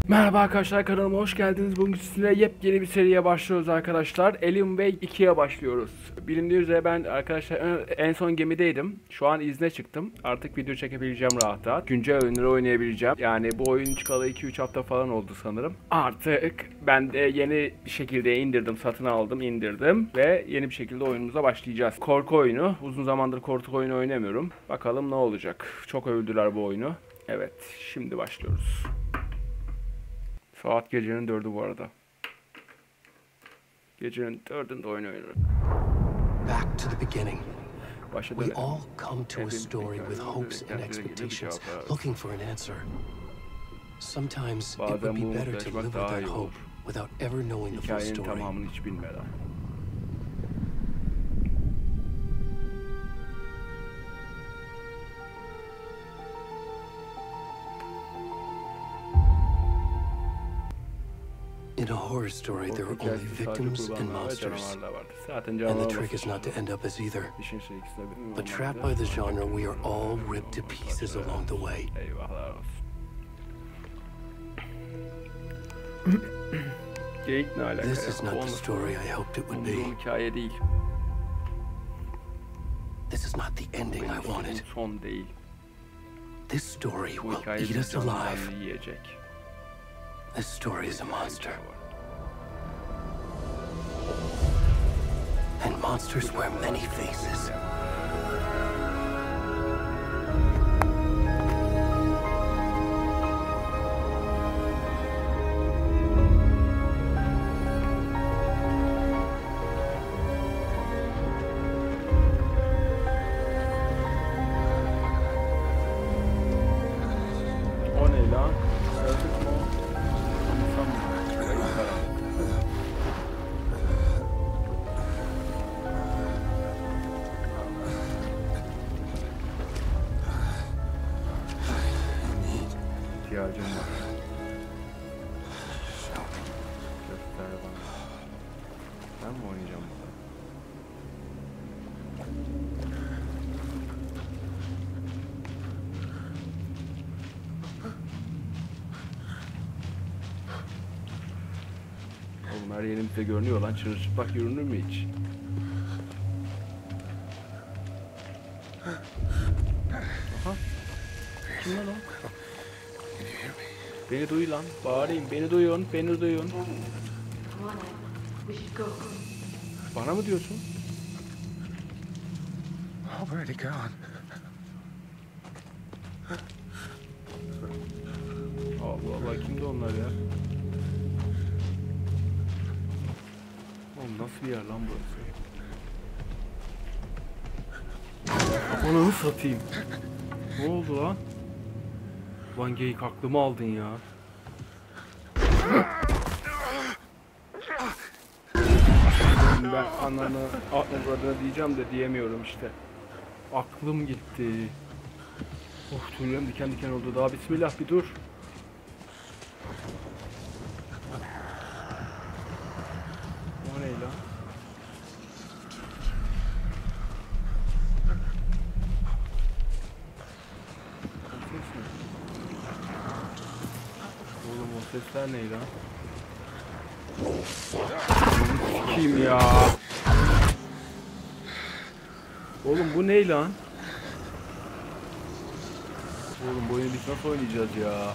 Merhaba arkadaşlar, kanalıma hoş geldiniz. Bugün sizlerle yepyeni bir seriye başlıyoruz arkadaşlar. Alien ve 2'ye başlıyoruz. Bilindiği üzere ben arkadaşlar en son gemideydim. Şu an izne çıktım. Artık video çekebileceğim rahat rahat. Güncel oyunları oynayabileceğim. Yani bu oyun çıkalı 2-3 hafta falan oldu sanırım. Artık ben de yeni bir şekilde indirdim, satın aldım, indirdim. Ve yeni bir şekilde oyunumuza başlayacağız. Korku oyunu. Uzun zamandır korku oyunu oynamıyorum. Bakalım ne olacak. Çok övdüler bu oyunu. Evet, şimdi başlıyoruz. Saat gecenin 4'ü bu arada. Gecenin 4'ünde oyun oynuyorum. Back to the beginning. Başa dönelim. We all come to a story with hopes and expectations, looking for an answer. Sometimes it would be better to live with that hope without ever knowing the full story. Hikayenin tamamını hiç bilmeden. In a horror story, there are only victims and monsters, and the trick is not to end up as either. But trapped by the genre, we are all ripped to pieces along the way. This is not the story I hoped it would be. This is not the ending I wanted. This story will eat us alive. This story is a monster. And monsters wear many faces. O ne lan? İhtiyacım var. Göster bana. Ben mi oynayacağım burada? Oğlum her yerimizde görünüyor lan. Çırılçıplak yürünür mü hiç? Aha. Kim lan o? Beni duy lan. Bağırayım. Beni duyun. Beni duyun. Bana mı diyorsun? Already gone. Allah Allah, kimdi onlar ya? Oğlum nasıl bir yer lan burası? Ananı satayım. Ne oldu lan? Lan geyik, aklımı aldın ya. Ben ananı atmadığını diyeceğim de diyemiyorum işte. Aklım gitti. Of, tüylerim diken diken oldu. Daha bismillah, bir dur. O ne lan? Oğlum o sesler ne lan? Kim ya? Oğlum bu ne lan? Oğlum bu oyunu biz nasıl oynayacağız ya?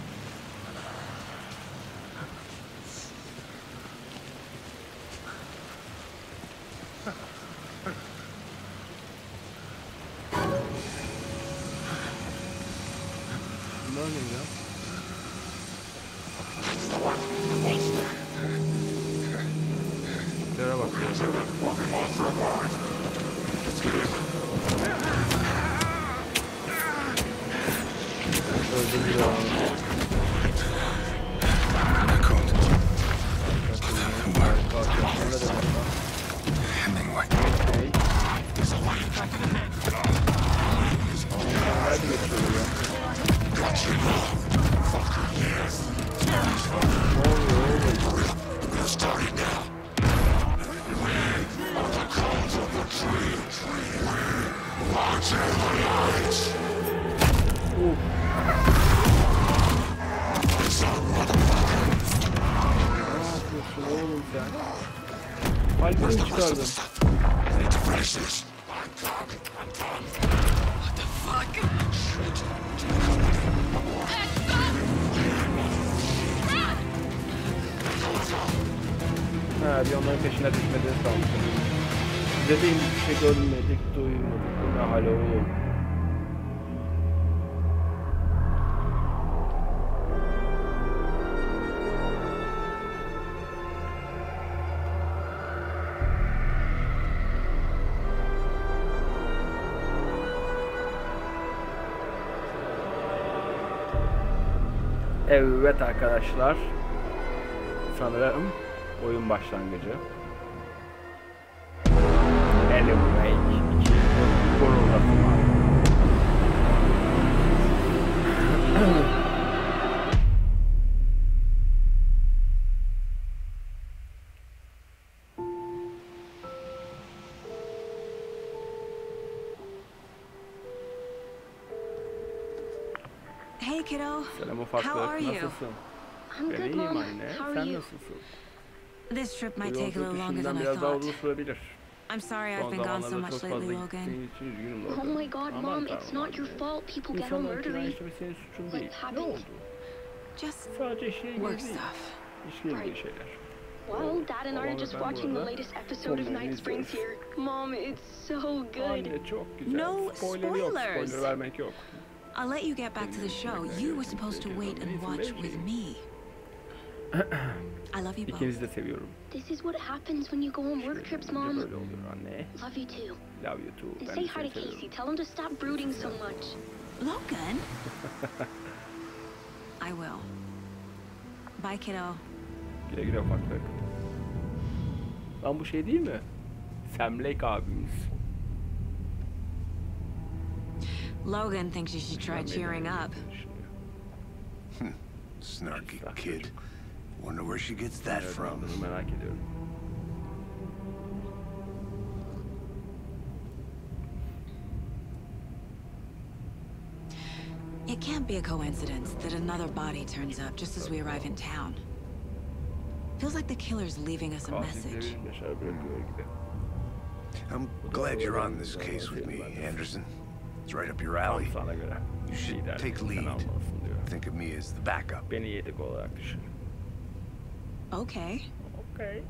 Bunlar ne ya? Merhaba, bak ya. Öldüm ya. Kalbini çıkardım. Ha, bir onların peşine düşmediğini sanmışım. Size de hiçbir şey görmedik, duymadık. Bu ne hal oğlum? Evet arkadaşlar, sanırım oyun başlangıcı. Elime iki gururlasın var. Hey kiddo, Selam how ufaklık, are you? nasılsın? I'm Ben good, iyiyim Mom. anne, How are sen you? nasılsın? This trip Bu might take a yolculuk little longer düşünden than I biraz daha uzun thought. sürebilir. I'm sorry I've Son been gone so zamanlarda much çok lately, fazla Logan. gittiğin için üzgünüm Logan. Oh my God, Aman Mom, it's tanrım not your anne. fault. People get all İnsanların murdery. cinayetleri senin suçun değil. Ne happened? oldu? Just Sadece işle ilgili work değil. stuff. İşle ilgili şeyler. Well, Dad and I are just watching the latest episode of Night Springs here. Mom, it's so good. Anne çok güzel. No Spoiler yok. spoilers. Spoiler vermek yok. I'll let you get back to the show. You were supposed to wait and watch with me. I love you both. İkinizi de seviyorum. This is what happens when you go on work trips, Şimdi Mom. böyle oluyor anne. Love you too. Love you too. And Ben say de hi seni to Casey. seviyorum. Tell him to stop brooding so much. Logan? I will. Bye, kiddo. Güle güle ufaklık. Lan bu şey değil mi? Sam Lake abimiz. Logan thinks you should try cheering up. Snarky kid. Wonder where she gets that from. Merak ediyorum. It can't be a coincidence that another body turns up just as we arrive in town. Feels like the killer's leaving us a message. I'm glad you're on this case with me, Anderson. It's right up your alley. Sana göre. You should take lead. Think of me as the backup. Beni yedik olarak düşün. Okay. Okay.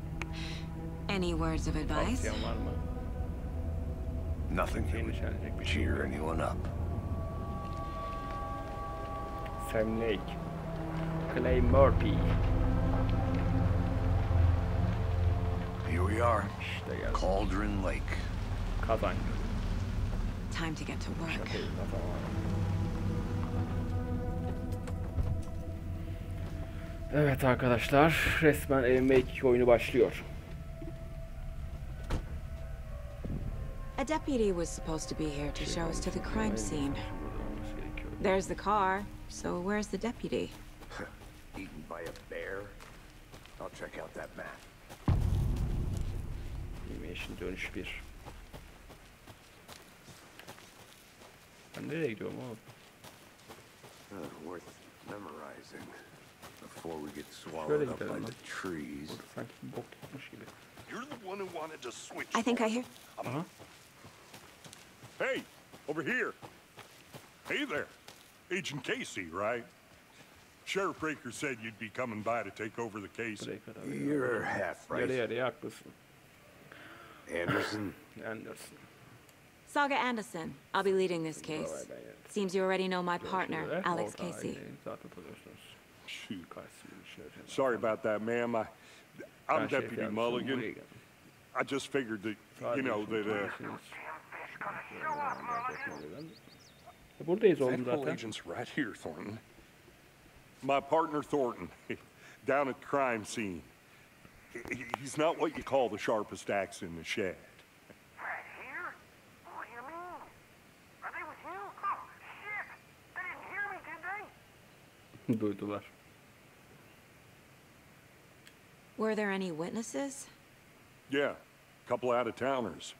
Any words of advice? Aksiyon var mı? Nothing that would Endişelenecek bir şey cheer yok. anyone up. Sam Lake. Clay Murphy. Here we are. İşte geldi. Cauldron Lake. Kazan. Time to get to work. Şakayı kazan. Evet arkadaşlar, resmen elimde iki oyunu başlıyor. A deputy was supposed to be here to show us to the crime scene. There's the car, so where's the deputy? Eaten by a bear. I'll check out that map. Animation dönüş 1. Ben nereye gidiyorum oğlum? Worth memorizing before we get Şöyle swallowed up gidelim by lan. the trees. Burada sanki bir bok tutmuş gibi. You're the one who wanted to switch. I think I hear... Aha. Hey, over here. Hey there. Agent Casey, right? Sheriff Breaker said you'd be coming by to take over the case. Buraya kadar. You're half Yarı right, yarıya haklısın. Anderson. Anderson. Saga Anderson. I'll be leading this case. Seems you already know my partner, Alex Casey. Zaten tanıyorsunuz. Shoot. Karşısında düşünüyorum. Sorry about that, ma'am. I'm Deputy Mulligan. I just figured that, you know, that, Buradayız oğlum Federal zaten. agent's right here, Thornton. My partner, Thornton, down at the crime scene. He's not what you call the sharpest axe in the shed. Right here? What do you mean? Are they with you? Oh, shit! They didn't hear me, did they? Duydular. Were there any witnesses? Yeah, a couple out-of-towners.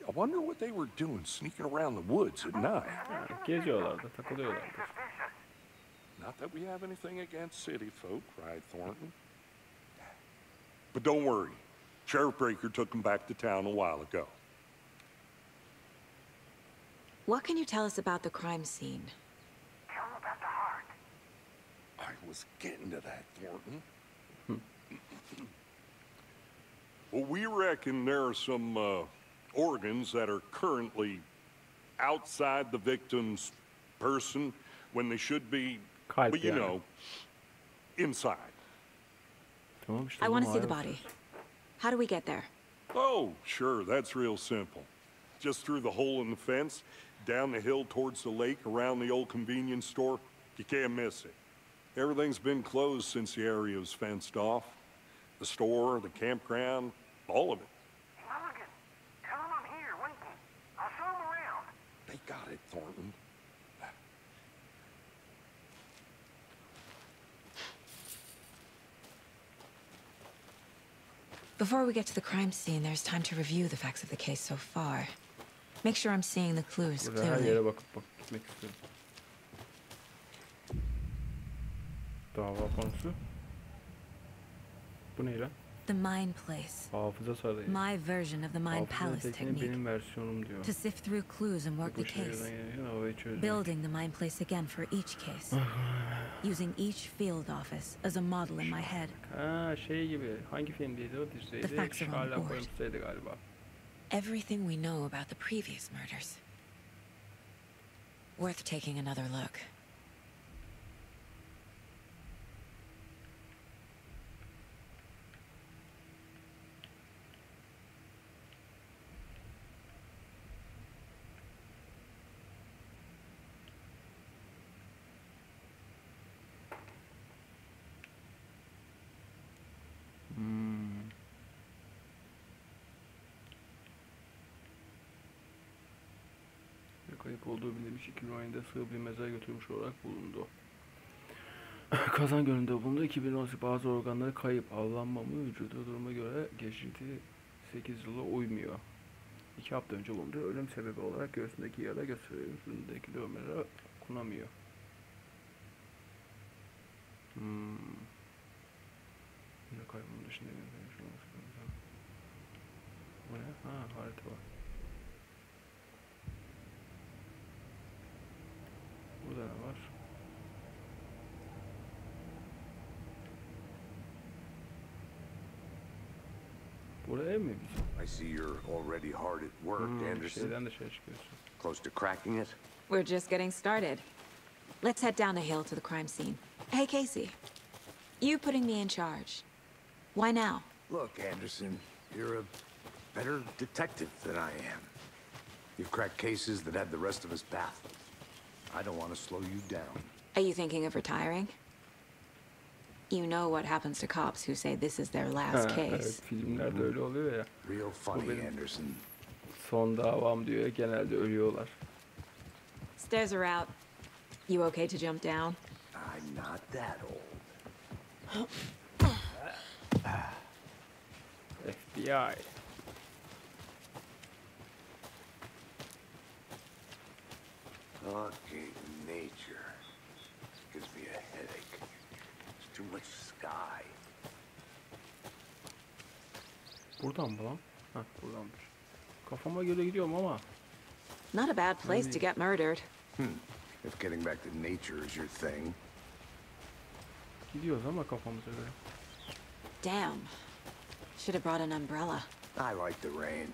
I wonder what they were doing sneaking around the woods at night. Ha, geziyorlardı, takılıyorlardı. Not that we have anything against city folk, right, Thornton? But don't worry. Sheriff Breaker took them back to town a while ago. What can you tell us about the crime scene? Tell him about the heart. I was getting to that, Thornton. Well, we reckon there are some organs that are currently outside the victim's person when they should be, but you know, inside. I want to see the body. How do we get there? Oh, sure, that's real simple. Just through the hole in the fence, down the hill towards the lake, around the old convenience store. You can't miss it. Everything's been closed since the area was fenced off. The store, the campground, all of it. Mulligan, tell him I'm here waiting. I'll show him around. They got it, Thornton. Before we get to the crime scene, there's time to review the facts of the case so far. Make sure I'm seeing the clues Burada her clearly. yere bakıp gitmek istiyorum. Dava konusu. Bu ne lan? The Mind Place. Hafıza sarayı. My version of the Mind Hafıza Palace tekniği technique. benim versiyonum diyor. To sift through clues and work the Bu case. şehirden gelirken havayı çözmek. Building the Mind Place again for each case. Using each field office as a model in my head. Ha şey gibi. Hangi filmdeydi o The dizideydi? facts are on Sherlock board. Holmes'teydi galiba. Everything we know about the previous murders. Worth taking another look. Kayıp olduğu bilinmiş 2017'de sığ bir mezara götürmüş olarak bulundu. Kazan gölünde bulundu. 2018 bazı organları kayıp. Avlanma mı? Vücudu duruma göre geçinti 8 yıla uymuyor. 2 hafta önce bulundu. Ölüm sebebi olarak göğsündeki yara gösteriyor. Üstündeki dövmeler okunamıyor. Yine kaybolun dışında bu ne? Ha, harita var. Burada ne var? Buraya ev mi bizim? I see you're already hard at work, Anderson. Şeyden dışarı çıkıyorsun. Close to cracking it? We're just getting started. Let's head down the hill to the crime scene. Hey, Casey. You putting me in charge. Why now? Look, Anderson, you're a better detective than I am. You've cracked cases that had the rest of us baffled. I don't want to slow you down. Are you thinking of retiring? You know what happens to cops who say this is their last case. Evet, filmlerde öyle oluyor ya. Real funny, Anderson. Son davam diyor ya, genelde ölüyorlar. Stairs are out. You okay to jump down? I'm not that old. FBI. Fucking nature. Gives me a headache. There's too much sky. Buradan mı lan? Hah, buradanmış. Kafama göre gidiyorum ama. Not a bad place to get murdered. If getting back to nature is your thing. Gidiyoruz ama kafamıza göre. Damn. Should have brought an umbrella. I like the rain.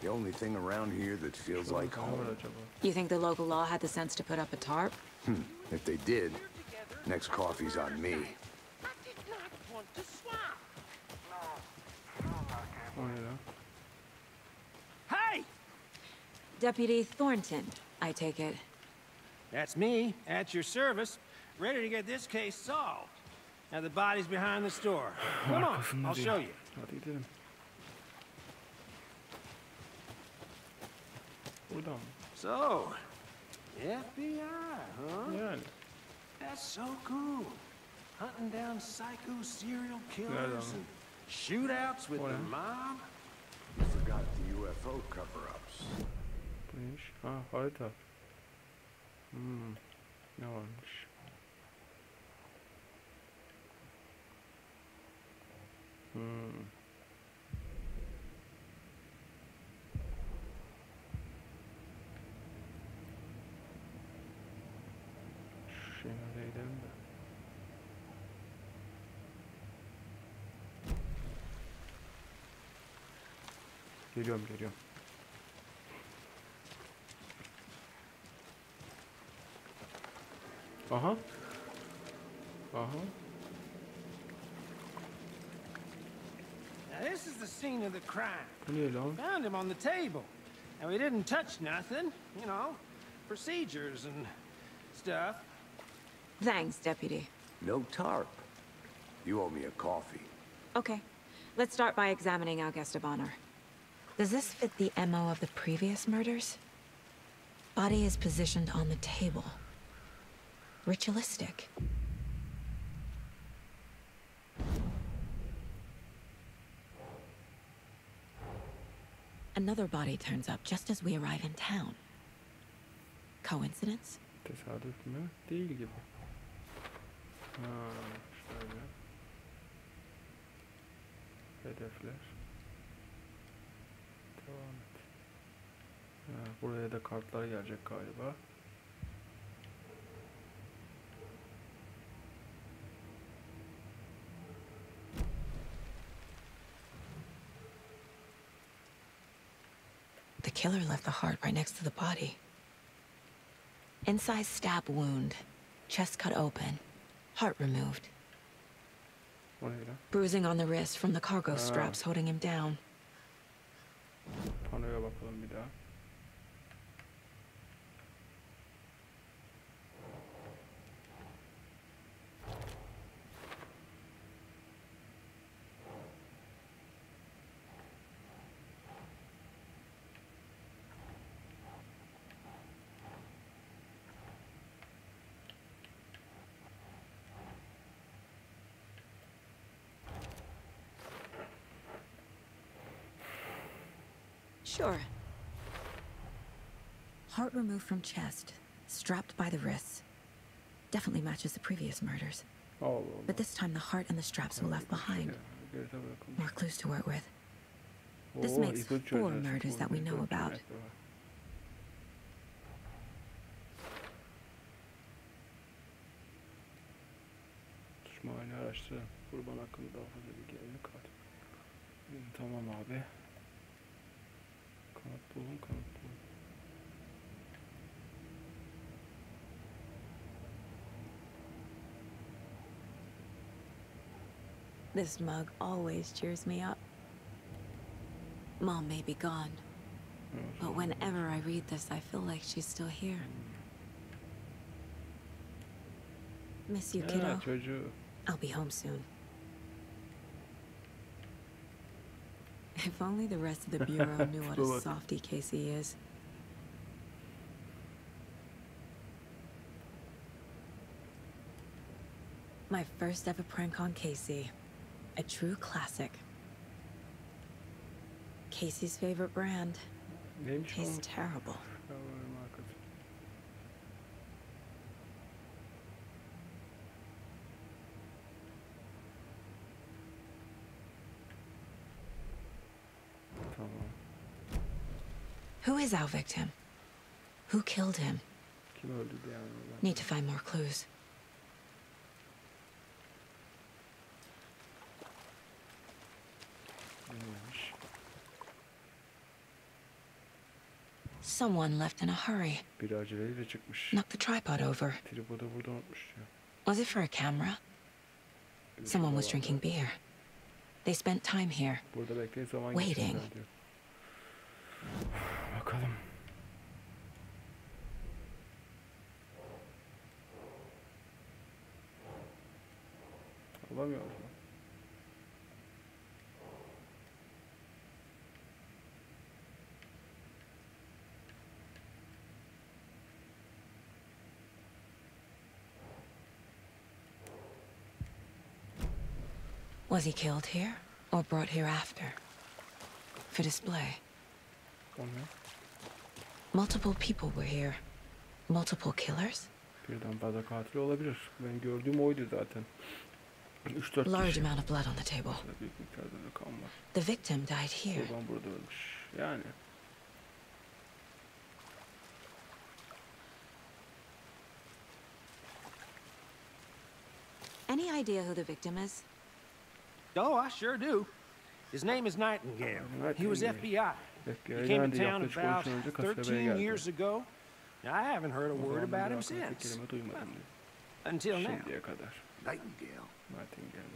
The only thing around here that feels like Ne var home. acaba? You think the local law had the sense to put up a tarp? If they did, next coffee's on me. I did not want to swap. O ne lan? Hey! Deputy Thornton, I take it. That's me, at your service, ready to get this case solved. Now the body's behind the store. Come on, Arkasında I'll diyor. show you. Hadi gidelim. Buradan mı? So, FBI, huh? Yani. That's so cool. Hunting down psycho serial killers Nereden? and shootouts with the Oraya. mob. You forgot the UFO cover-ups. Bu neymiş? Ha, harita. Ne varmış? Geliyorum, geliyorum. Aha. Aha. Now this is the scene of the crime. Bu ne lan? Found him on the table. And we didn't touch nothing, you know, procedures and stuff. Thanks, Deputy. No tarp. You owe me a coffee. Okay, let's start by examining our guest of honor. Does this fit the MO of the previous murders? Body is positioned on the table. Ritualistic. Another body turns up just as we arrive in town. Coincidence? Tesadüf mü? Değil gibi. Ha, şöyle. Hedefler. Devam et. Ha, buraya da kartlar gelecek galiba. The killer left the heart right next to the body. Inside stab wound. Chest cut open. Heart removed. O ne lan? Bruising on the wrist from the cargo straps holding him down. Panoya bakalım bir daha. Sure. Heart removed from chest, strapped by the wrists. Definitely matches the previous murders. Allah But this time the heart and the straps were left behind. More clues to work with. This makes 4 murders that we know about. Düşmanı araştırın. Kurban hakkında daha fazla bilgi elini kat. Tamam abi. Kanıt bulun, kanıt bulun. This mug always cheers me up. Mom may be gone, but whenever I read this, I feel like she's still here. Miss you, kiddo. Çocuğu. I'll be home soon. If only the rest of the bureau knew what a softie Casey is. My first ever prank on Casey. A true classic. Casey's favorite brand. Neymiş Tastes o? terrible. Tamam. Who is our victim? Who killed him? Kim öldürdü yani? Need to find more clues. Neymiş? Someone left in a hurry. Bir aceleyle çıkmış. Knocked the tripod over. Tripodu burada unutmuş ya. Was it for a camera? Someone was drinking beer. They spent time here. Burada bekleyin zaman Waiting. geçsin diyor. Bakalım. Alamıyoruz mu? Was he killed here or brought here after? For display. O ne? Multiple people were here. Multiple killers? Birden fazla katil olabilir. Ben gördüğüm oydu zaten. 3-4 Large kişi. amount of blood on the table. Büyük miktarda da kan var. The victim died here. Kurban burada ölmüş. Yani. Any idea who the victim is? Oh, I sure do. His name is Nightingale. He was Nightingale. FBI. He came to town about 13 years ago. I haven't heard a word about him since. Until now. Nightingale?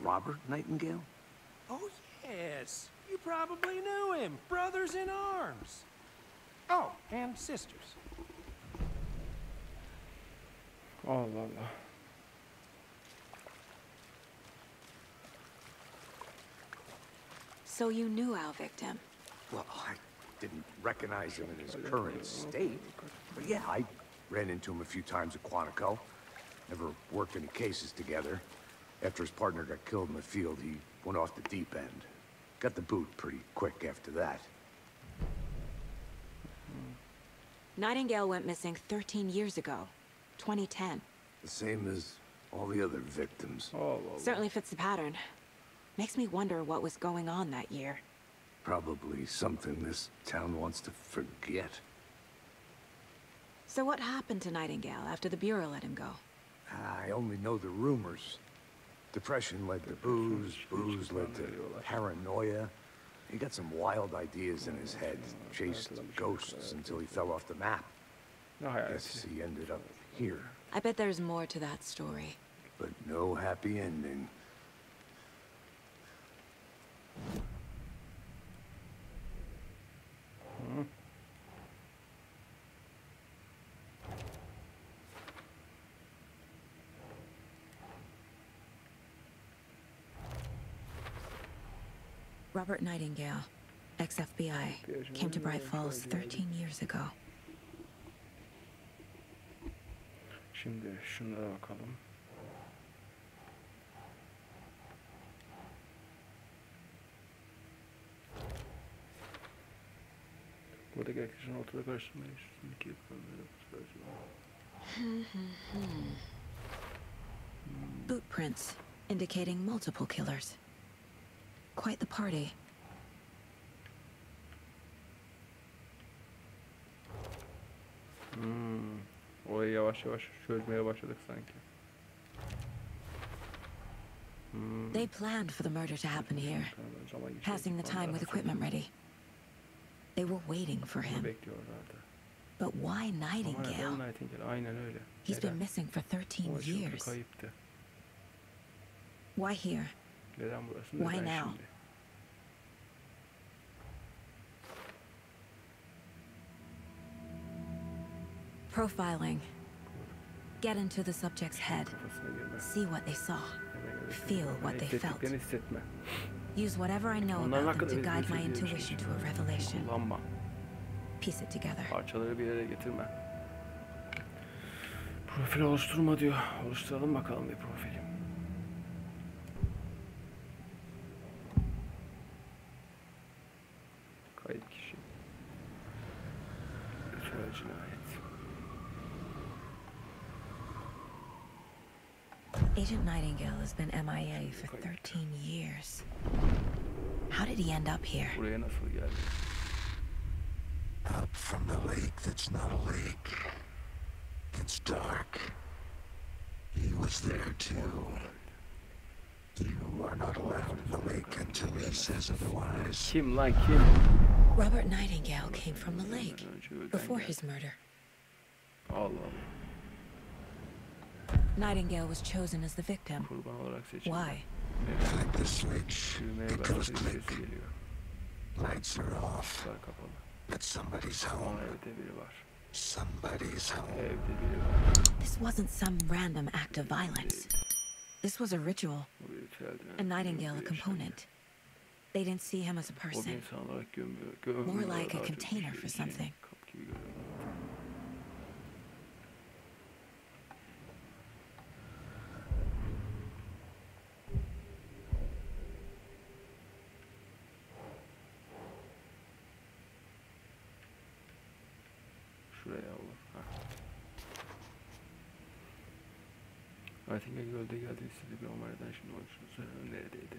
Robert Nightingale? Oh, yes. You probably knew him. Brothers in arms. Oh, and sisters. Allah Allah. So you knew our victim? Well, I didn't recognize him in his current state. But yeah, I ran into him a few times at Quantico. Never worked any cases together. After his partner got killed in the field, he went off the deep end. Got the boot pretty quick after that. Nightingale went missing 13 years ago. 2010. The same as all the other victims. Certainly fits the pattern. Makes me wonder what was going on that year. Probably something this town wants to forget. So what happened to Nightingale after the Bureau let him go? I only know the rumors. Depression led to booze, booze led to paranoia. He got some wild ideas in his head, chased ghosts until he fell off the map. Guess he ended up here. I bet there's more to that story. But no happy ending. Robert Nightingale, ex-FBI, came to Bright Falls 13 years ago. Şimdi şunlara bakalım. Buradaki arkadaşın ortada karıştırmayı üstündeki Bootprints, indicating multiple killers. Quite the party. Orayı yavaş yavaş çözmeye başladık sanki. They planned for the murder to happen here, passing the time with equipment ready. They were waiting for him. But why Nightingale? Aynen öyle. He's been missing for 13 years. Kayıptı. Why here? Neden burası? Why Neden now? şimdi? Profiling. Get into the subject's head. See what they saw. Feel what they felt. Use whatever I know about them to guide my intuition to a revelation. Kullanma. Piece it together. Parçaları bir yere getirme. Profil oluşturma diyor. Oluşturalım bakalım bir profili. Kayıt kişi. Ritüel cinayet. Agent Nightingale has been MIA for 13 years. How did he end up here? Buraya nasıl geldi? Up from the lake that's not a lake. It's dark. He was there too. You are not allowed in the lake until he says otherwise. Kim lan kim? Robert Nightingale came from the lake before his murder. Allah Allah. Nightingale was chosen as the victim. Kurban olarak seçildi. Why? Flip the switch. Düğmeye It goes basınca click. sesi geliyor. Lights are off. Işıklar kapalı. But somebody's Ama home. evde biri var. Somebody's home. Evde biri var. This wasn't some random act of violence. This was a ritual, Bu bir ritüeldi. and Nightingale a component. They didn't see him as a O bir person, insan olarak gömüyor. more like a container for something. Kap gibi görüyorlar. Şuraya olur. Nightingale gölde geldiğini istediği bir ama neden şimdi oyuncusu neredeydi?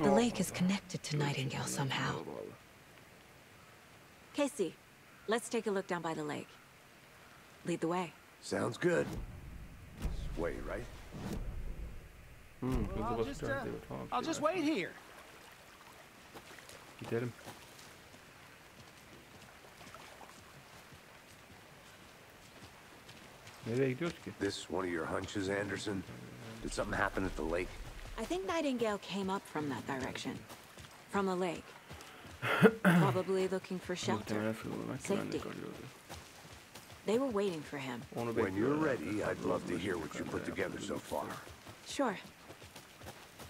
The lake is connected to Nightingale somehow. Casey, let's take a look down by the lake. Lead the way. Sounds good. This way, right? I'll just wait here. Gidelim. Nereye gidiyoruz ki? This one of your hunches, Anderson? Did something happen at the lake? I think Nightingale came up from that direction. From the lake. Probably looking for shelter. Safety. They were waiting for him. When you're ready, I'd love to hear what you put together so far. Sure.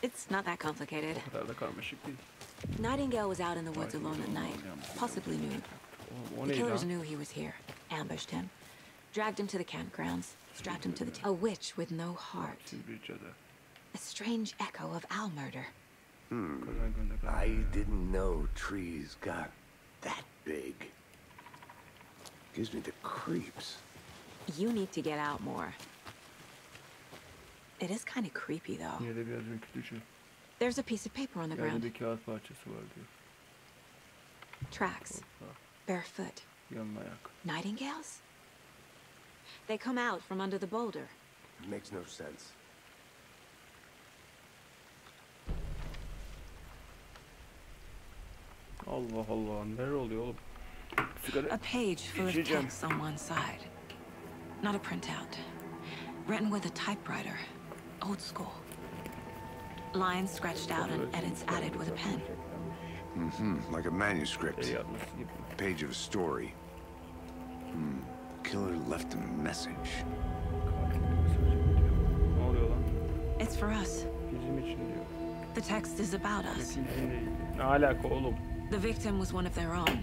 It's not that complicated. Nightingale was out in the woods alone at night. Possibly knew. The killers knew he was here. Ambushed him. Dragged him to the campgrounds. Strapped him to the a witch with no heart. A strange echo of owl murder. I didn't know trees got that big. Gives me the creeps. You need to get out more. It is kind of creepy, though. There's a piece of paper on the ground. Tracks. Barefoot. Nightingales? They come out from under the boulder. Makes no sense. Allah Allah, nere oluyor oğlum? A page full of text on one side. Not a printout. Written with a typewriter. Old school. Lines scratched out and edits added with a pen. Like a manuscript. Page of a story. Killer left a message. It's for us. The text is about us. Ne alaka oğlum? The victim was one of their own.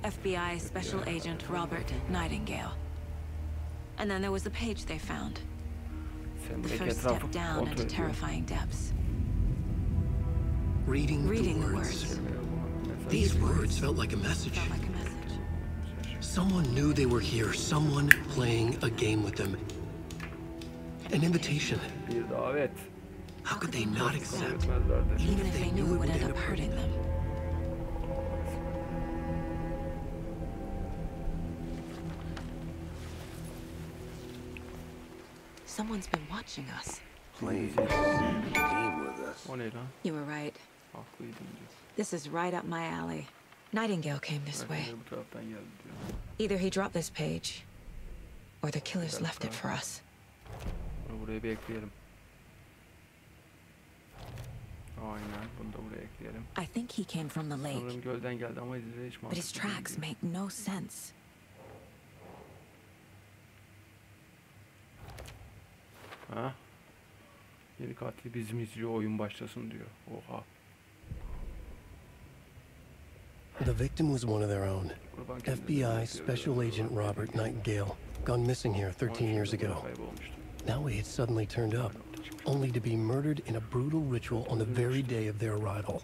FBI Special Agent Robert Nightingale. And then there was the page they found. The first step down into terrifying depths. Reading the words. These words felt like a message. Someone knew they were here. Someone playing a game with them. An invitation. How could they not accept? Even if they knew it would end up hurting them. Someone's been watching us. Playing a game with us. You were right. This is right up my alley. Nightingale came this way. Either he dropped this page, or the killers left it for us. Burayı bir ekleyelim. Aynen, bunu da buraya ekleyelim. I think he came from the lake. Sanırım gölden geldi ama izle hiç But his tracks make no sense. Ha? Yeni katil bizim izliyor, oyun başlasın diyor. Oha. The victim was one of their own. FBI Special Agent Robert Nightingale, gone missing here 13 years ago. Now he had suddenly turned up, only to be murdered in a brutal ritual on the very day of their arrival.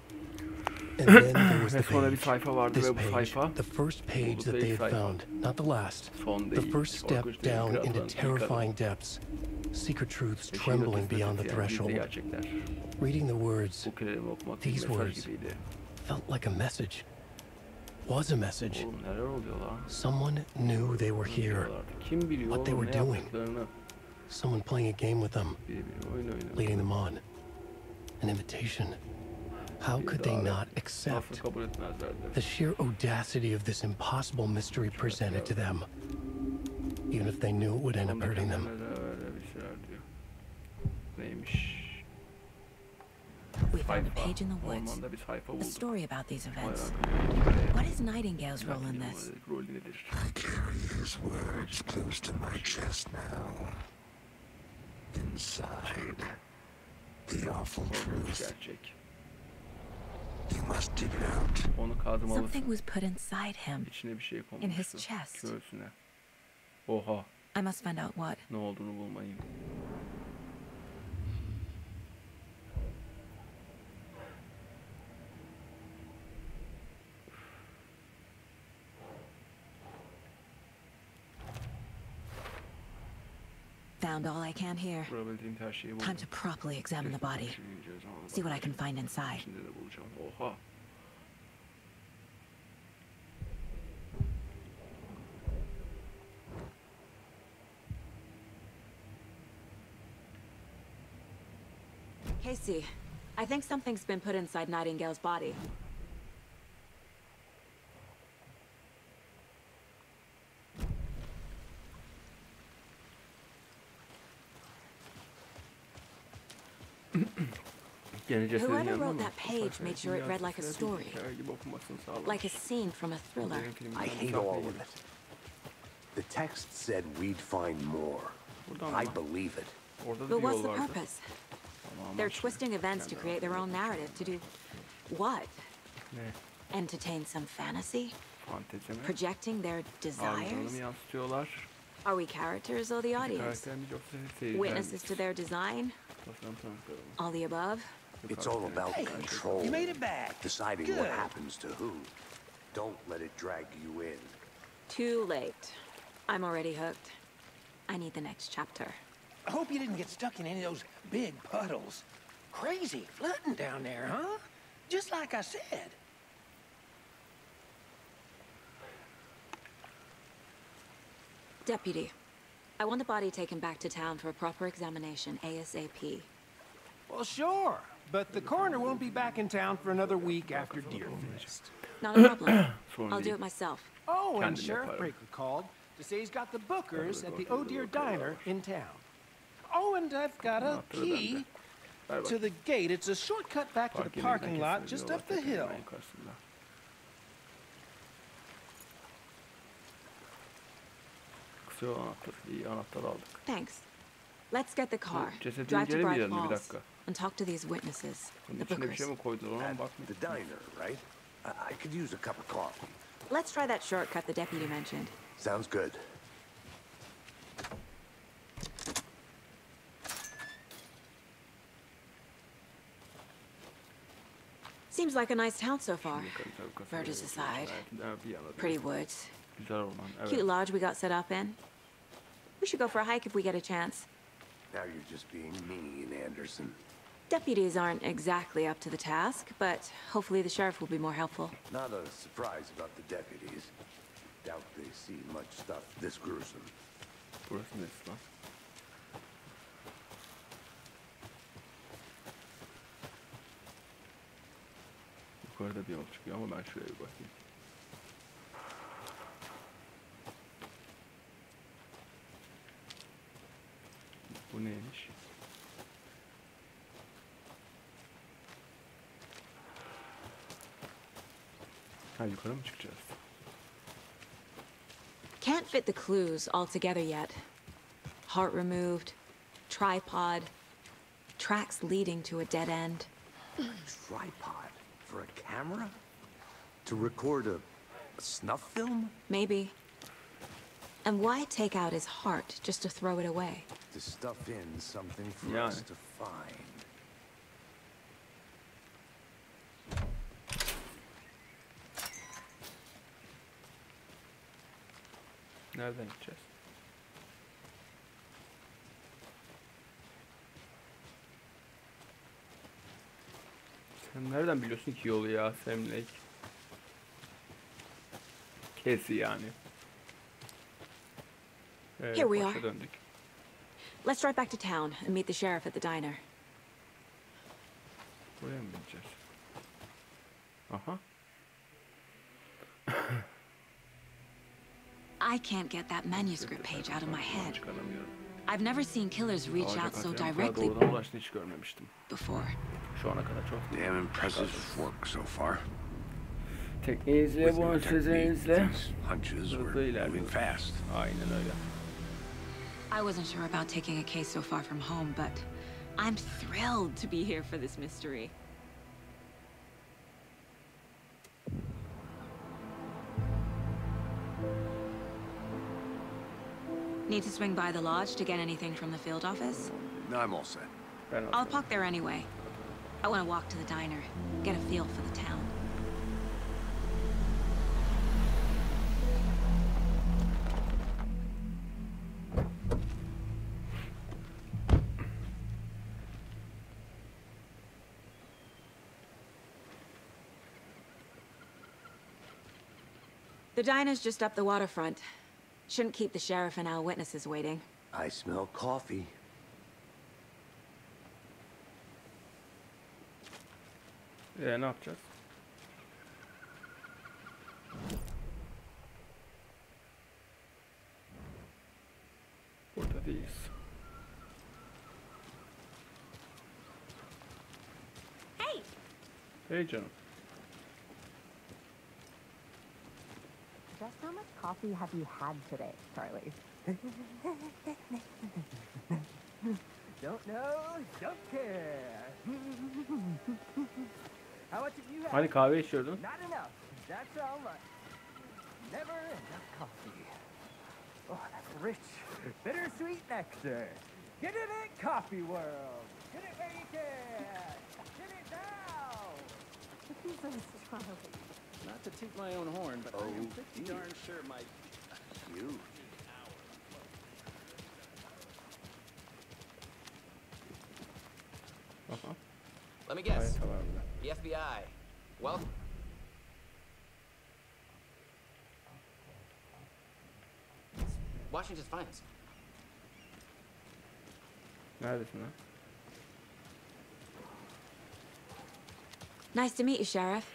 And then there was the page. This page, the first page that they had found, not the last. The first step down into terrifying depths. Secret truths trembling beyond the threshold. Reading the words, these words, felt like a message. Was a message. Someone knew they were here, what they were doing. Someone playing a game with them, leading them on. An invitation. How could they not accept? The sheer audacity of this impossible mystery presented to them, even if they knew it would end up hurting them. We found a page in the woods, a story about these events. What is Nightingale's role in this? I carry his words close to my chest now. Inside, the awful truth. You must dig it out. Something was put inside him, in his chest. Oha. I must find out what. Ne olduğunu bulmalıyım. found all I can here. Bulabildiğim her şeyi buldum. Time to properly examine the body. See what I can find inside. İçinde de bulacağım. Oha. Casey, I think something's been put inside Nightingale's body. Whoever wrote that page made sure it read like a story. Like a scene from a thriller. I hate all of it. The text said we'd find more. I believe it. But what's the purpose? They're twisting events to create their own narrative. To do what? Entertain some fantasy? Projecting their desires? Are we characters or the audience? Witnesses to their design? All the above? It's all about control. You made it back. Deciding Good. what happens to who. Don't let it drag you in. Too late. I'm already hooked. I need the next chapter. I hope you didn't get stuck in any of those big puddles. Crazy flooding down there, huh? Just like I said. Deputy, I want the body taken back to town for a proper examination ASAP. Well, sure. But the coroner won't be back in town for another week after Deerfest. Not a problem. I'll do it myself. Oh, and Sheriff Breaker called to say he's got the bookers at the Oh Dear Diner in town. Oh, and I've got a key to the gate. It's a shortcut back to the parking lot just up the hill. Thanks. Let's get the car. Drive to Bright Falls and talk to these witnesses. The bookers. The diner, right? I could use a cup of coffee. Let's try that shortcut the deputy mentioned. Sounds good. Seems like a nice town so far. Murders aside. Pretty woods. Cute lodge we got set up in. We should go for a hike if we get a chance. Now you're just being mean, Anderson. Deputies aren't exactly up to the task, but hopefully the sheriff will be more helpful. Not a surprise about the deputies. Doubt they see much stuff this gruesome. Yukarıda bir yol çıkıyor ama ben şuraya bir bakayım. Bu neymiş? Ha, yukarı mı çıkacağız? Can't fit the clues all together yet. Heart removed, tripod, tracks leading to a dead end. Tripod for a camera? To record a snuff film? Maybe. And why take out his heart just to throw it away? To stuff in something for us to find. Nereden gideceğiz? Sen nereden biliyorsun ki yolu ya Semlek? Kesi yani. Evet, Here we are. döndük. Let's drive back to town and meet the sheriff at the diner. Buraya mı gideceğiz? Aha. I can't get that manuscript page out of my head. I've never seen killers reach out so directly hiç görmemiştim. before. Şu ana kadar çok. Damn impressive work so far. Tekneyi izle, bu sözü izle. Hunches were moving fast. Aynen öyle. I wasn't sure about taking a case so far from home, but I'm thrilled to be here for this mystery. Need to swing by the lodge to get anything from the field office? No, I'm all set. I'll park there anyway. I want to walk to the diner, get a feel for the town. The diner's just up the waterfront. Shouldn't keep the sheriff and our witnesses waiting. I smell coffee. Ne yapacağız? Burada değiliz. Hey! Hey canım. Just how much coffee have you had today, Charlie? Don't know, don't care. How much have you had? Hani kahve içiyordun? Not enough. That's all much. Never enough coffee. Oh, that's rich, bittersweet nectar. Get it in Coffee World. Get it where you can. Get it now. Jesus, Charlie. Not to toot my own horn, but I am pretty darn sure my... You. Let me guess. Tamam. The FBI. Well, Washington's finest. Neredesin lan? Nice to meet you, Sheriff.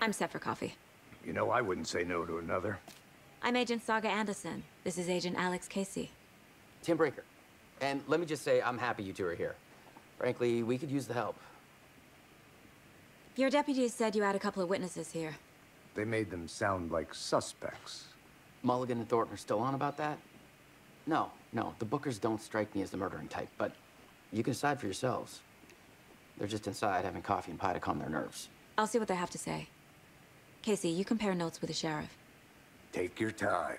I'm set for coffee. You know, I wouldn't say no to another. I'm Agent Saga Anderson. This is Agent Alex Casey. Tim Breaker. And let me just say, I'm happy you two are here. Frankly, we could use the help. Your deputies said you had a couple of witnesses here. They made them sound like suspects. Mulligan and Thornton are still on about that? No, the Bookers don't strike me as the murdering type, but you can decide for yourselves. They're just inside having coffee and pie to calm their nerves. I'll see what they have to say. Casey, you compare notes with the sheriff. Take your time.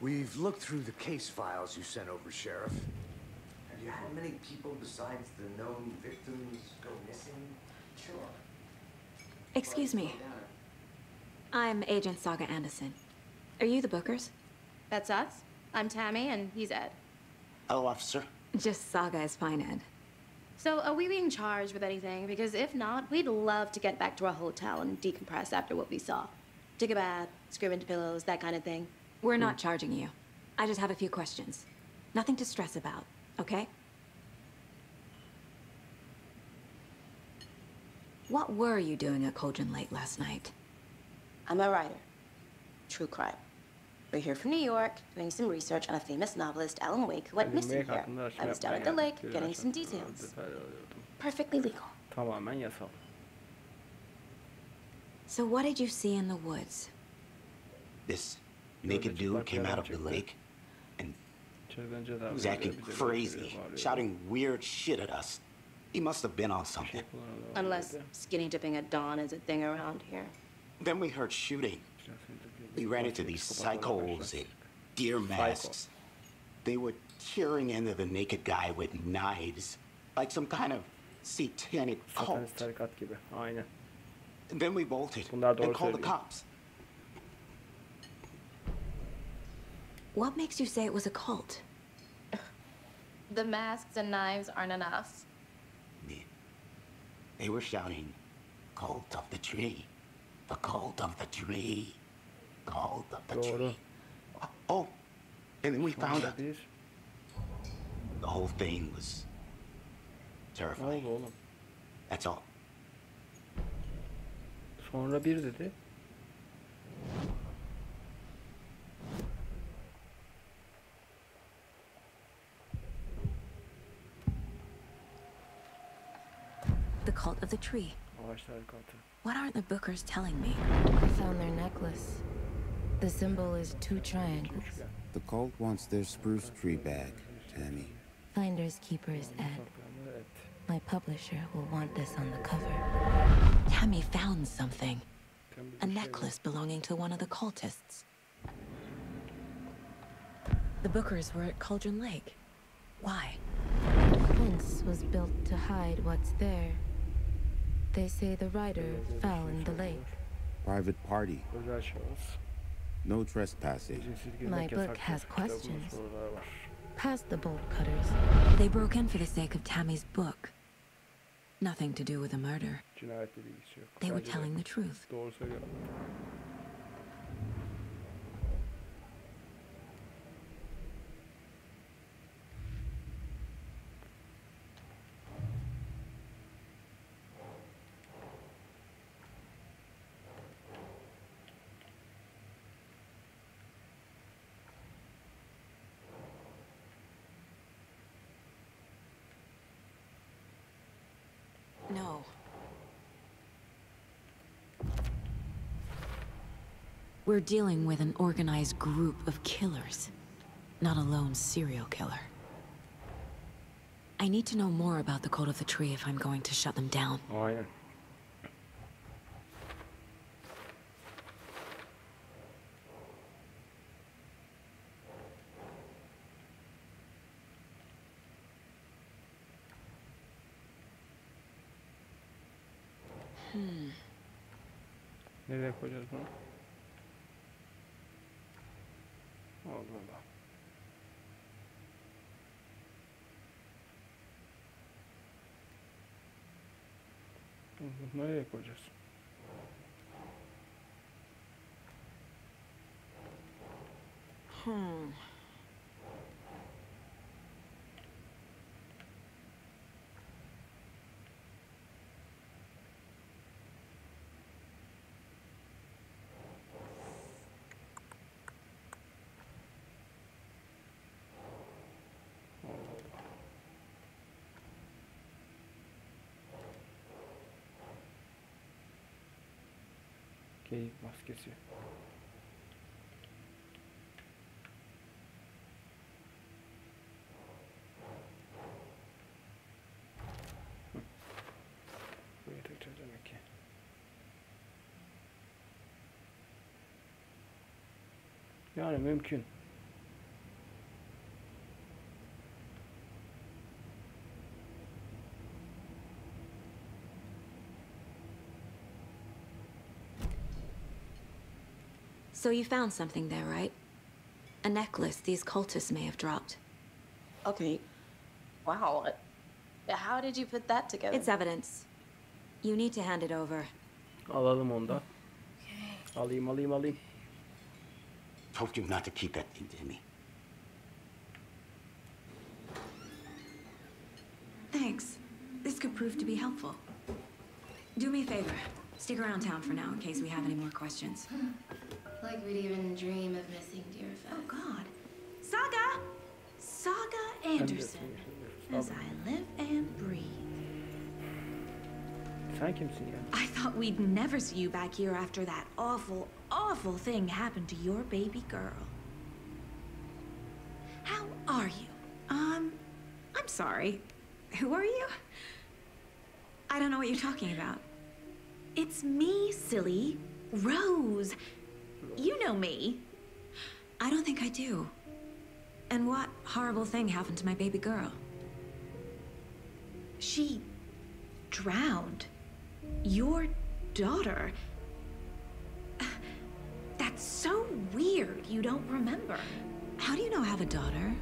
We've looked through the case files you sent over, Sheriff. Have you had many people besides the known victims go missing? Sure. Excuse me. I'm Agent Saga Anderson. Are you the Bookers? That's us. I'm Tammy, and he's Ed. Hello, officer. Just Saga is fine, Ed. So, are we being charged with anything? Because if not, we'd love to get back to our hotel and decompress after what we saw. Take a bath, scream into pillows, that kind of thing. We're not charging you. I just have a few questions. Nothing to stress about, okay? What were you doing at Cauldron Lake last night? I'm a writer. True crime. We're here from New York, doing some research on a famous novelist, Alan Wake, who went missing here. I was down at the lake, getting some details. Perfectly legal. Tamamen yasal. So what did you see in the woods? This naked dude came out of the lake and was acting crazy, shouting weird shit at us. He must have been on something. Unless skinny dipping at dawn is a thing around here. Then we heard shooting. We ran into these psychos in deer masks. They were tearing into the naked guy with knives, like some kind of satanic cult. And then we bolted and called the cops. What makes you say it was a cult? The masks and knives aren't enough. They were shouting, "Cult of the tree, the cult of the tree, cult of the tree." Oh, and then we found out the whole thing was terrifying. That's all. Sonra bir dedi. The cult of the tree. What aren't the Bookers telling me? I found their necklace. The symbol is 2 triangles. The cult wants their spruce tree back, Tammy. Finders keepers, Ed. My publisher will want this on the cover. Tammy found something. A necklace belonging to one of the cultists. The Bookers were at Cauldron Lake. Why? The fence was built to hide what's there. They say the rider fell in the lake. Private party. No trespassing. My book has questions. Past the bolt cutters. They broke in for the sake of Tammy's book. Nothing to do with the murder. Cinayetle ilgisi yok. They were Bence de telling the truth. Doğru söylüyor. No. We're dealing with an organized group of killers, not a lone serial killer. I need to know more about the code of the tree if I'm going to shut them down. Aynen. Nereye koyacağız bunu? Allah Allah. Nereye koyacağız? Keyif maskesi. Buraya takacağız demek ki. Yani mümkün. So you found something there, right? A necklace these cultists may have dropped. Okay. Wow. How did you put that together? It's evidence. You need to hand it over. Alalım onu da. Alayım. Told you not to keep that thing to me. Thanks. This could prove to be helpful. Do me a favor. Stick around town for now in case we have any more questions. Like we'd even dream of missing dear friends. Oh, God. Saga Anderson. As I live and breathe. Sen kimsin ya? I thought we'd never see you back here after that awful thing happened to your baby girl. How are you? I'm sorry. Who are you? I don't know what you're talking about. It's me, silly. Rose. You know me. I don't think I do. And what horrible thing happened to my baby girl? She drowned. Your daughter. That's so weird you don't remember. How do you know I have a daughter?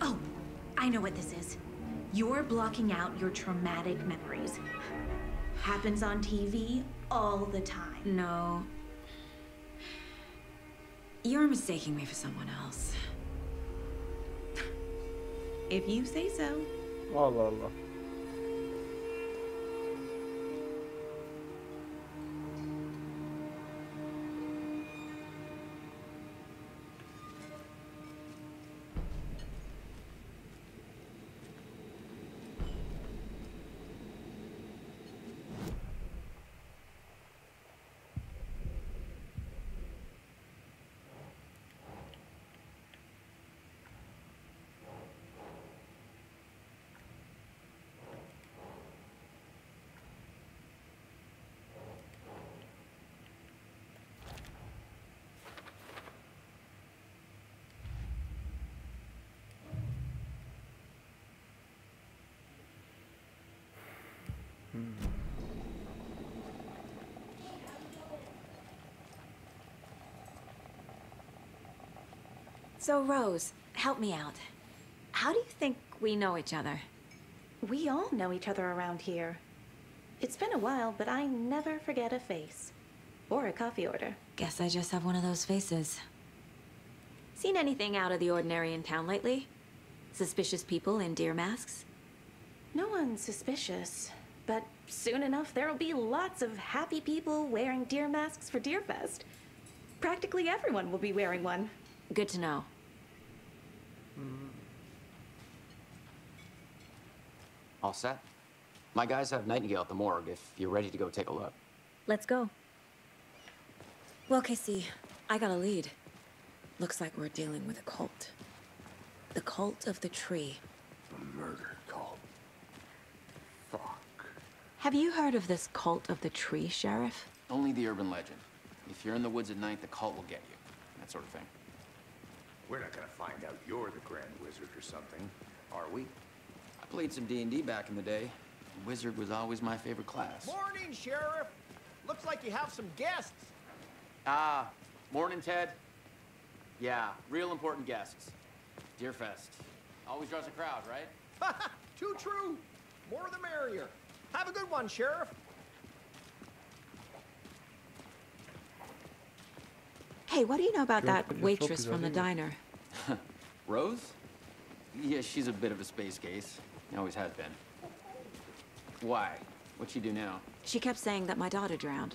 Oh, I know what this is. You're blocking out your traumatic memories. Happens on TV all the time. No. You're mistaking me for someone else. If you say so. Allah Allah. So, Rose, help me out. How do you think we know each other? We all know each other around here. It's been a while, but I never forget a face. Or a coffee order. Guess I just have one of those faces. Seen anything out of the ordinary in town lately? Suspicious people in deer masks? No one's suspicious. But soon enough, there'll be lots of happy people wearing deer masks for Deerfest. Practically everyone will be wearing one. Good to know. All set? My guys have Nightingale at the morgue if you're ready to go take a look. Let's go. Well, Casey, I got a lead. Looks like we're dealing with a cult. The cult of the tree. A murder cult. Fuck. Have you heard of this cult of the tree, Sheriff? Only the urban legend. If you're in the woods at night, the cult will get you. That sort of thing. We're not gonna find out you're the Grand Wizard or something, are we? I played some D&D back in the day. Wizard was always my favorite class. Morning, Sheriff. Looks like you have some guests. Ah, morning, Ted. Yeah, real important guests. Deerfest. Always draws a crowd, right? Too true. More the merrier. Have a good one, Sheriff. Hey, what do you know about that waitress from the diner? Rose? Yeah, she's a bit of a space case. Always has been. Why? What'd she do now? She kept saying that my daughter drowned.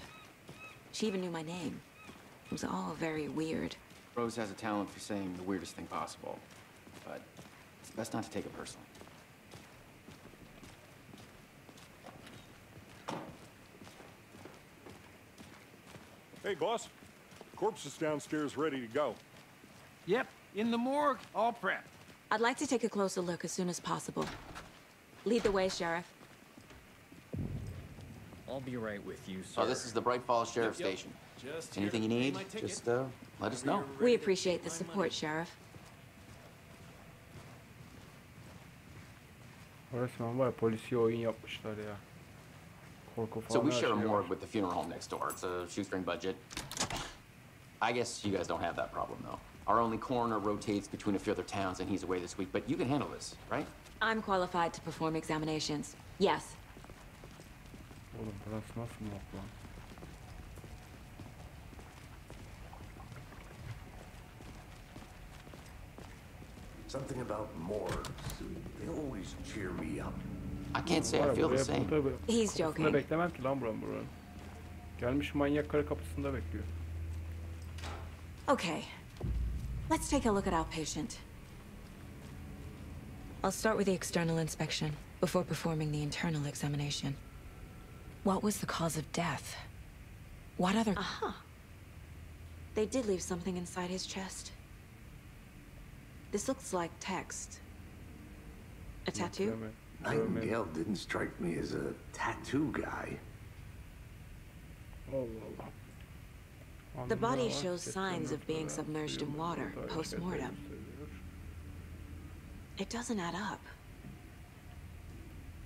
She even knew my name. It was all very weird. Rose has a talent for saying the weirdest thing possible. But it's best not to take it personally. Hey, boss. Corpse is downstairs ready to go. Yep, in the morgue, all prepped. I'd like to take a closer look as soon as possible. Lead the way, Sheriff. I'll be right with you, sir. Oh, this is the Bright Falls Sheriff Station. Just anything you need, just let us know. We appreciate the support, Sheriff. Resmen var ya, polisiye oyun yapmışlar ya. Korku falan. So we her share a şey morgue var. with the funeral home next door. It's a shoestring budget. I guess you guys don't have that problem, though. Our only coroner rotates between a few other towns, and he's away this week, but you can handle this, right? I'm qualified to perform examinations. Yes. Oğlum burası nasıl morg lan? Something about morgues. They always cheer me up. I can't say I feel the same. He's joking. Kapısında beklemem ki lan buranın. Gelmiş manyak karı kapısında bekliyor. Okay. Let's take a look at our patient. I'll start with the external inspection before performing the internal examination. What was the cause of death? What other... Aha! They did leave something inside his chest. This looks like text. A tattoo? Nightingale didn't strike me as a tattoo guy. The body shows signs of being submerged in water post-mortem. It doesn't add up.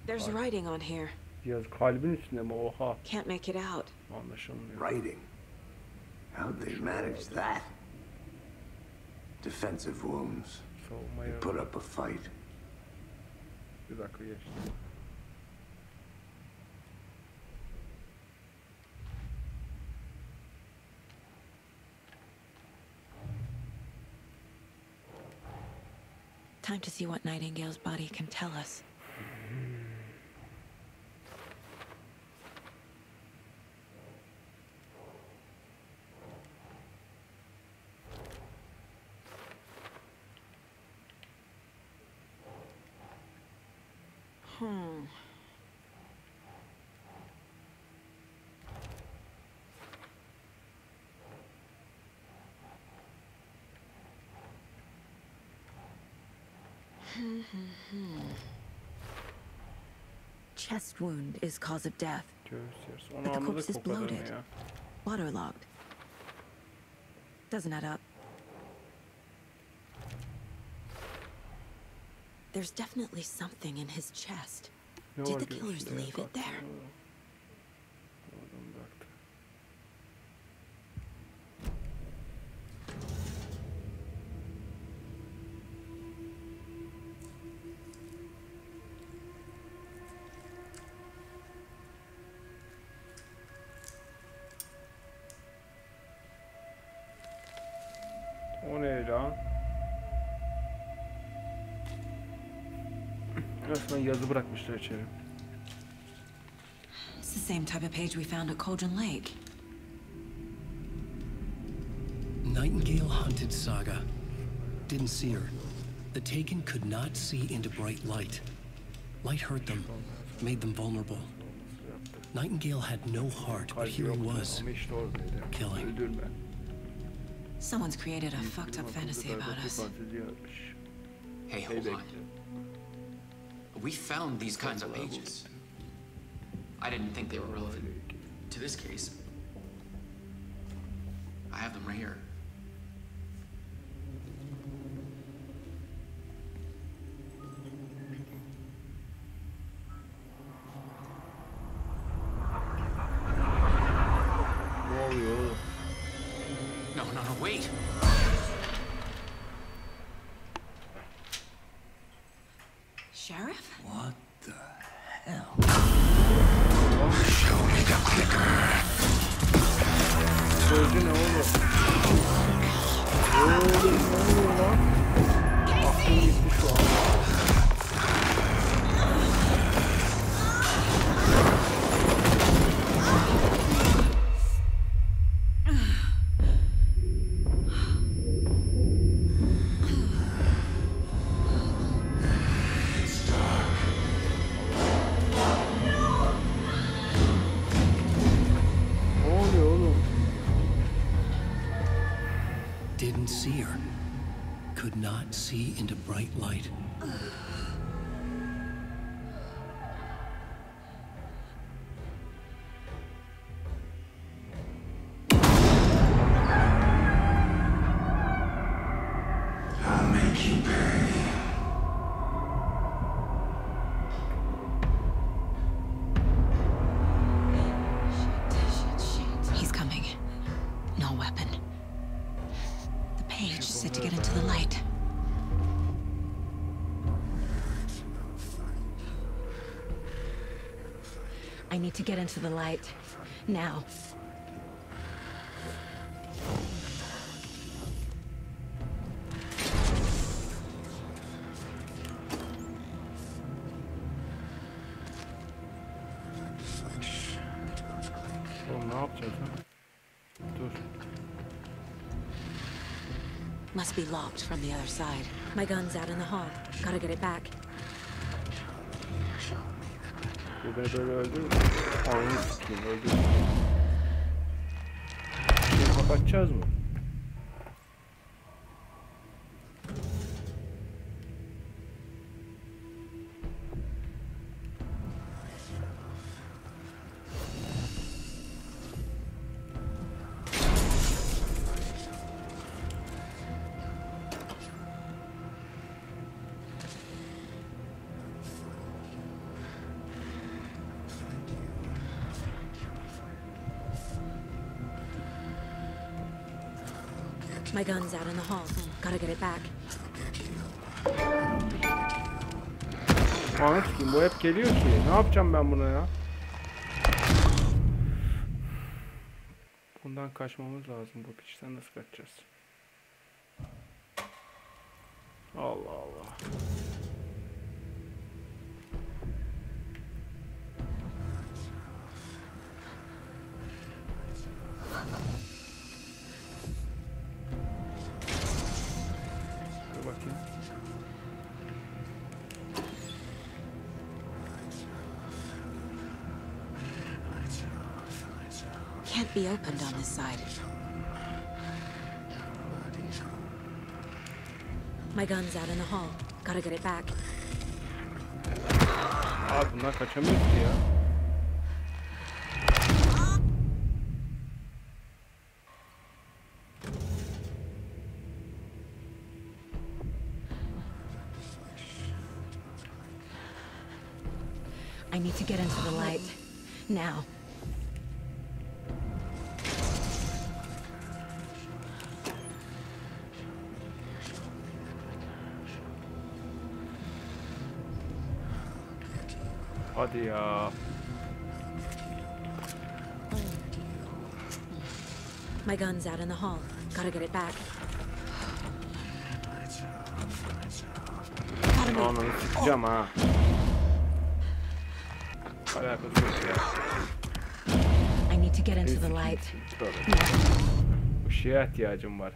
There's writing on here. Yaz kalbin üstünde mi? Oha. Can't make it out. Anlaşılmıyor. Writing? How'd they manage that? Defensive wounds. They put up a fight. Bir dakika geçti. Time to see what Nightingale's body can tell us. Chest wound is cause of death. But the corpse is bloated, waterlogged. Doesn't add up. There's definitely something in his chest. Did the killers leave it there? O ne lan? Resmen yazı bırakmışlar içeri. It's the same type of page we found at Cauldron Lake. Nightingale hunted Saga. Didn't see her. The Taken could not see into bright light. Light hurt them, made them vulnerable. Nightingale had no heart, but here he was, killing. Someone's created a fucked up fantasy about us. Hey, hold on. We found these kinds of pages. I didn't think they were relevant to this case. I have them right here. No, wait. Sheriff? What the hell? Show me the clicker. Sözcü ne oğlum? Ne oluyor lan? Aklım gitti şu an. Didn't see her. Could not see into bright light. I'll make you pay. He's coming. No weapon. The page said to get into the light. I need to get into the light. Now. Oğlum ne yapacağız ha? Dur. Must be locked from the other side. My gun's out in the hall. Gotta get it back. Bu beni böyle öldürür. Oyunu sikeyim, öldürür. Şimdi kapatacağız mı? My gun's out in the hall. Gotta get it back. Anı sikeyim, bu hep geliyor ki. Ne yapacağım ben buna ya? Bundan kaçmamız lazım. Bu piçten nasıl kaçacağız? Allah Allah. Dur bakayım. Can't be opened on this side. My gun's out in the hall. Gotta get it back. Abi bundan kaçamıyoruz ki ya. I need to get into the light. Now. Hadi ya. My gun's out in the hall. Gotta get it back. Ananı sıkacağım ha. Alakası yok ya. I need to get into the light. Işığa ihtiyacım var.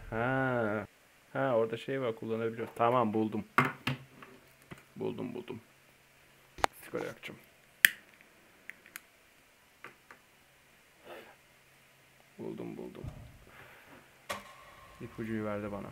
Ha orada şey var, kullanabiliyor. Tamam, buldum. Buldum. Sigara yakacağım. Buldum. İpucuyu verdi bana.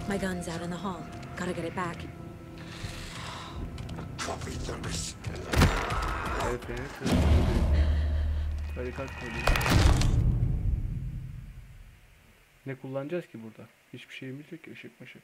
My gun's out in the hall. Gotta get it back. Ne kullanacağız ki burada? Hiçbir şeyimiz yok ki, ışık mışık.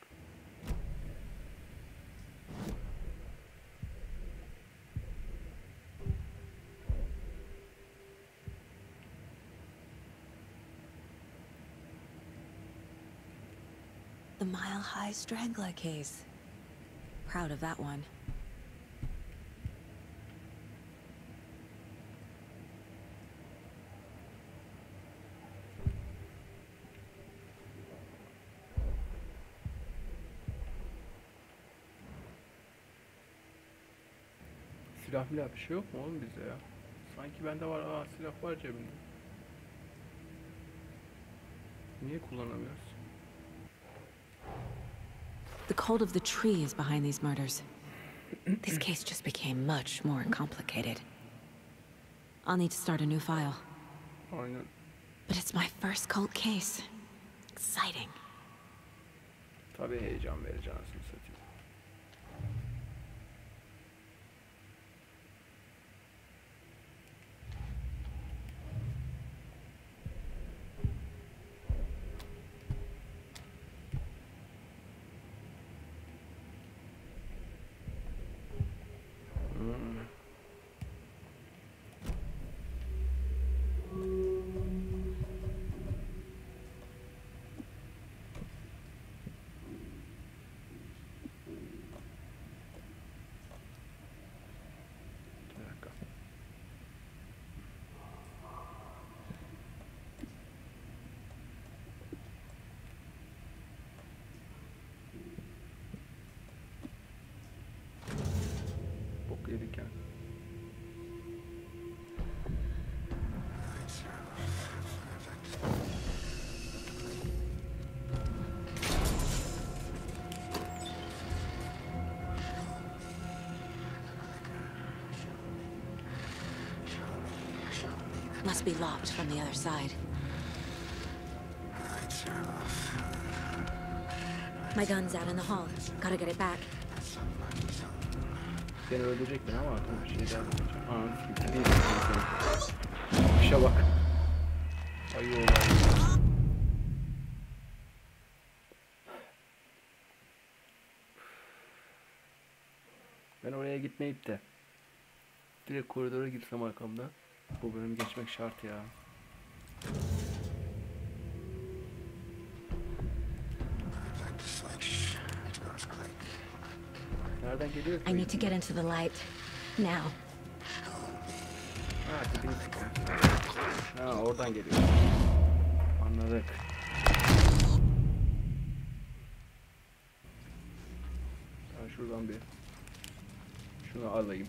The Mile High Strangler case. Proud of that one. Silah bile bir şey yok mu oğlum bizde ya? Sanki bende var. Silah var cebimde. Niye kullanamıyoruz? The cult of the tree is behind these murders. This case just became much more complicated. I'll need to start a new file. Aynen. But it's my first cult case. Exciting. Tabii heyecan verici anasını satayım. Bok yedik yani. Must be locked from the other side. My gun's out in the hall. Gotta get it back. Seni öldürecek beni ama artık bir şey daha yapacağım. Ananı sikeyim. İşe bak. Ayı olay. Ben oraya gitmeyip de direkt koridora girsem arkamda, bu bölümü geçmek şart ya. Nereden geliyor ki? I need to get into the light. Now. Ha, oradan geliyor. Anladık. Ben şuradan bir şunu alayım.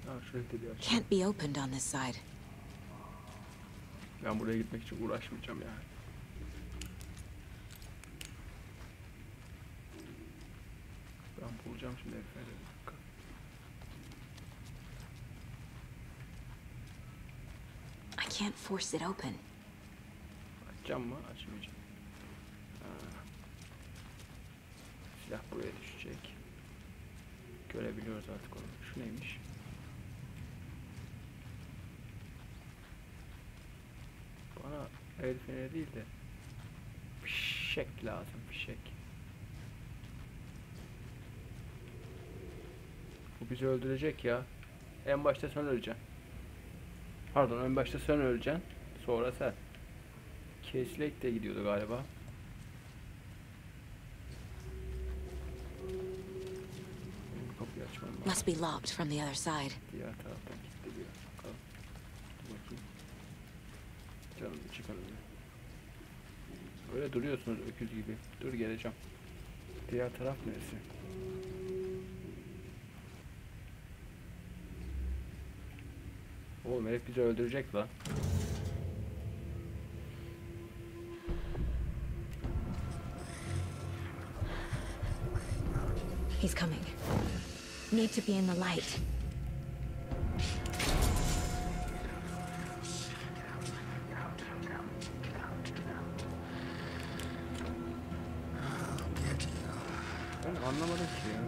Ha, şurayı da bir açayım. Can't be opened on this side. Ben buraya gitmek için uğraşmayacağım yani. Ben bulacağım şimdi herifleri. I can't force it open. Açacağım mı? Açmayacağım. Silah buraya düşecek. Görebiliyoruz artık onu. Şu neymiş? Bana el feneri değil de fişek lazım, fişek. Bu bizi öldürecek ya. En başta sen öleceksin. Pardon, en başta sen öleceksin. Sonra sen. Keslek de gidiyordu galiba. Kapıyı açmam lazım. Must be locked from the other side. Diğer taraftan kilitli. Bakalım. Dur bakayım. Canım çıkalım. Öyle duruyorsunuz öküz gibi. Dur geleceğim. Diğer taraf neresi? Oğlum herif bizi öldürecek lan. He's coming. Need to be in the light. Ben anlamadım ki ya.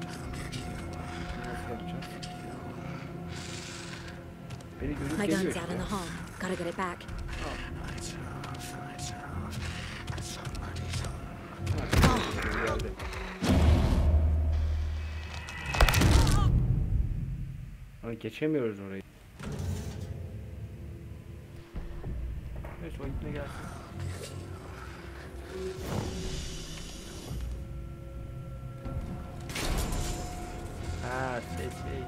Nasıl yapacağız? Beni görüp My geliyor gun's işte. out in the hall. Gotta get it back. Geldi. Ama geçemiyoruz orayı. Neyse o ipne gelsin. Ha, şey.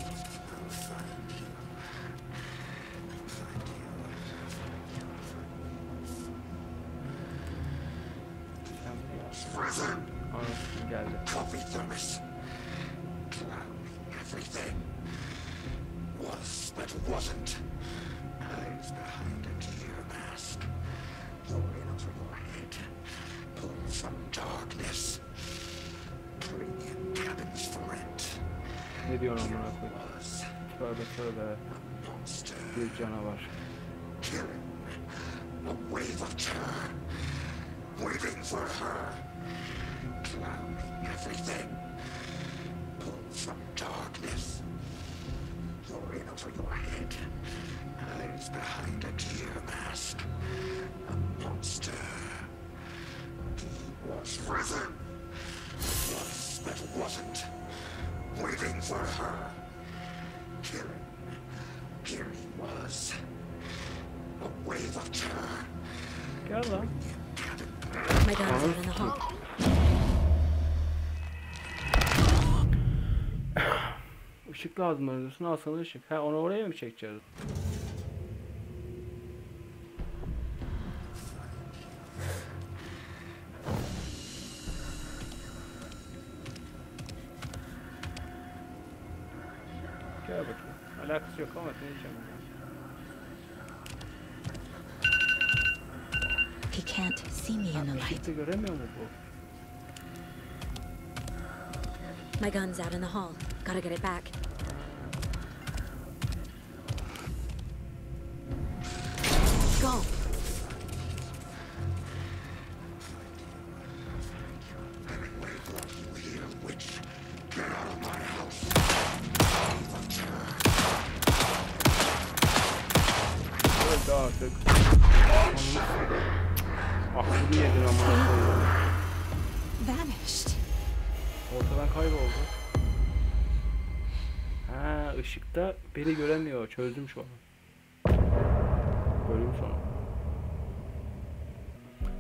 Anasını geldi. Coffee thermos. Everything was but wasn't. Eyes behind a clear mask. Your in over your head. Pull from darkness. Bring in cabins for rent. Ne diyorsun amına koyayım? Tövbe tövbe. Bir canavar. Killing. A wave of terror. Waiting for her. Clouding everything. Pull from darkness. You're in over your head. Eyes behind a clear mask. A monster. He was risen. Was but wasn't. Waiting for her. Killing. Here he was. A wave of terror. Gel lan. My gun's out in the hall. Işık lazım arıyorsun. Al sana ışık. Ha, onu oraya mı çekeceğiz? Gel bakayım. Alakası yok ama ne diyeceğim. He can't see me in the light. Işıkta göremiyor mu bu? My gun's out in the hall. Gotta get it back. Go. Öldü artık. Aklını yedin amına koyayım. Vanished. Ortadan kayboldu. Ha, ışıkta beni göremiyor. Çözdüm şu an. Bölüm sonu.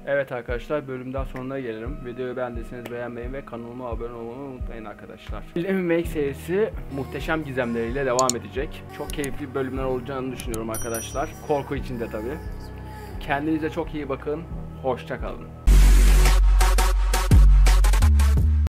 Evet arkadaşlar, bölümden sonuna gelelim. Videoyu beğendiyseniz beğenmeyi ve kanalıma abone olmayı unutmayın arkadaşlar. Esinemen serisi muhteşem gizemleriyle devam edecek. Çok keyifli bölümler olacağını düşünüyorum arkadaşlar. Korku için de tabii. Kendinize çok iyi bakın. Hoşça kalın.